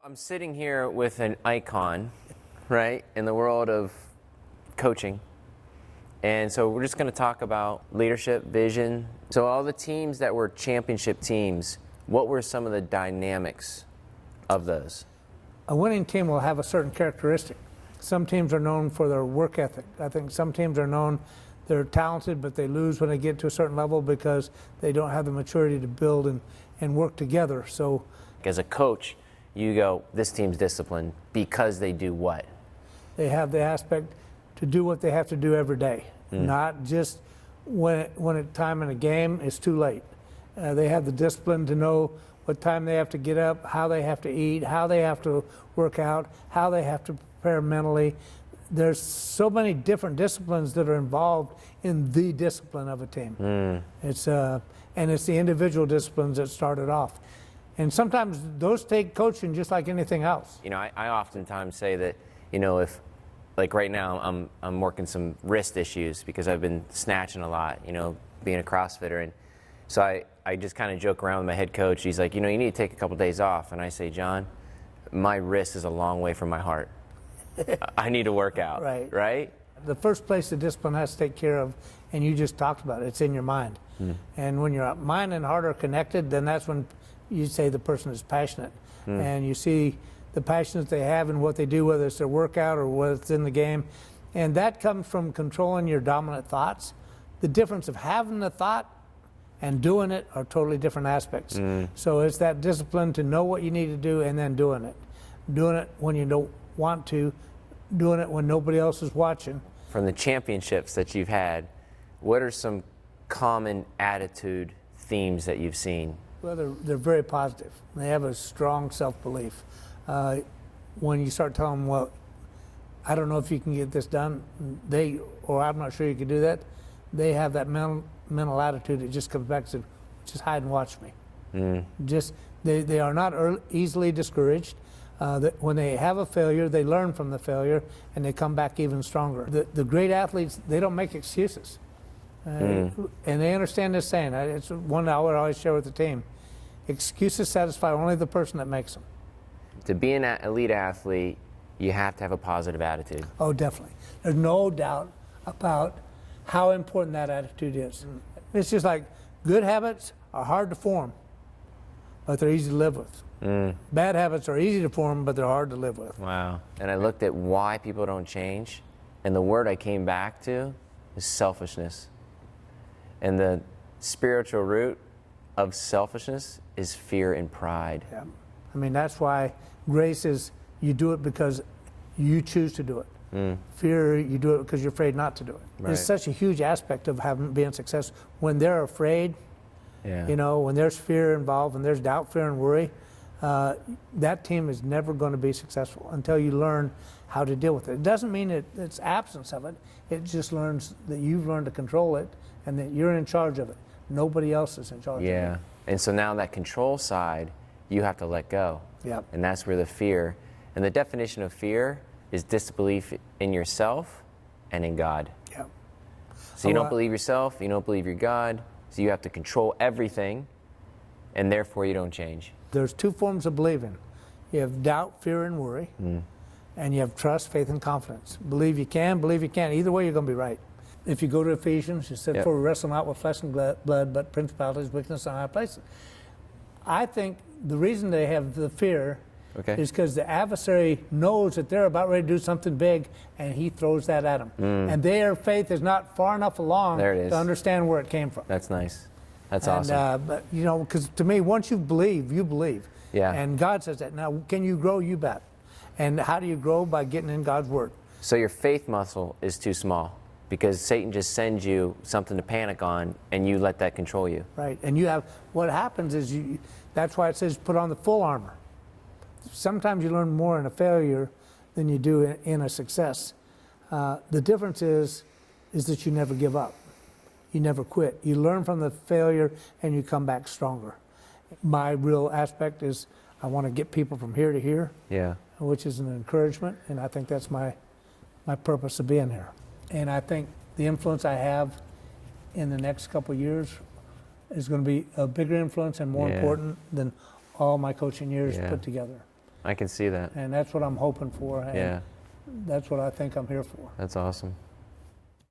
I'm sitting here with an icon, right, in the world of coaching. And so we're just going to talk about leadership, vision. So all the teams that were championship teams, what were some of the dynamics of those? A winning team will have a certain characteristic. Some teams are known for their work ethic. I think some teams are known, they're talented, but they lose when they get to a certain level because they don't have the maturity to build and work together. So As a coach, you go, this team's disciplined because they do what? they have the aspect to do what they have to do every day, not just when it's time in a game, it's too late. They have the discipline to know what time they have to get up, how they have to eat, how they have to work out, how they have to prepare mentally. There's so many different disciplines that are involved in the discipline of a team. It's and it's the individual disciplines that start it off. And sometimes those take coaching just like anything else. You know, I oftentimes say that, you know, if, like right now, I'm working some wrist issues because I've been snatching a lot, you know, being a CrossFitter. And so I just kind of joke around with my head coach. He's like, you know, you need to take a couple days off. And I say, John, my wrist is a long way from my heart. I need to work out, right? The first place the discipline has to take care of, and you just talked about it, it's in your mind. And when your mind and heart are connected, then that's when you say the person is passionate. And you see the passion that they have in what they do, whether it's their workout or whether it's in the game. And that comes from controlling your dominant thoughts. The difference of having the thought and doing it are totally different aspects. So it's that discipline to know what you need to do and then doing it. Doing it when you don't want to, doing it when nobody else is watching. From the championships that you've had, what are some common attitude themes that you've seen? Well, they're very positive. They have a strong self-belief. When you start telling them, well, I don't know if you can get this done, or I'm not sure you can do that, they have that mental attitude that just comes back and says, just hide and watch me. They are not easily discouraged. When they have a failure, they learn from the failure and they come back even stronger. The great athletes, they don't make excuses. And they understand this saying. It's one I would always share with the team. Excuses satisfy only the person that makes them. To be an elite athlete, you have to have a positive attitude. Oh, definitely. There's no doubt about how important that attitude is. It's just like good habits are hard to form, but they're easy to live with. Bad habits are easy to form, but they're hard to live with. Wow. And I looked at why people don't change, and the word I came back to is selfishness. And the spiritual root of selfishness is fear and pride. Yeah. I mean, that's why grace is you do it because you choose to do it. Fear, you do it because you're afraid not to do it. It's such a huge aspect of being successful. When they're afraid, you know, when there's fear involved, when there's doubt, fear, and worry, that team is never going to be successful until you learn how to deal with it. It doesn't mean it's absence of it. It just learns that you've learned to control it and that you're in charge of it. Nobody else is in charge of it. Yeah. And so now that control side, you have to let go. Yep. And that's where the fear, and the definition of fear is disbelief in yourself and in God. Yep. So you don't believe yourself, you don't believe your God, so you have to control everything, and therefore you don't change. There's two forms of believing. You have doubt, fear, and worry, and you have trust, faith, and confidence. Believe you can, believe you can't. Either way, you're going to be right. If you go to Ephesians, it said, for we wrestle not with flesh and blood, but principalities, weakness, and high places. I think the reason they have the fear is because the adversary knows that they're about ready to do something big, and he throws that at them. And their faith is not far enough along to understand where it came from. That's nice. That's awesome. But, you know, because to me, once you believe, you believe. Yeah. And God says that. Now, can you grow? You bet. And how do you grow? By getting in God's Word. So your faith muscle is too small because Satan just sends you something to panic on, and you let that control you. Right. And you have, what happens is, that's why it says put on the full armor. Sometimes you learn more in a failure than you do in a success. The difference is that you never give up. You never quit. You learn from the failure and you come back stronger. My real aspect is I want to get people from here to here, which is an encouragement, and I think that's my purpose of being here. And I think the influence I have in the next couple of years is going to be a bigger influence and more important than all my coaching years put together. I can see that. And that's what I'm hoping for. And Yeah, that's what I think I'm here for. that's awesome.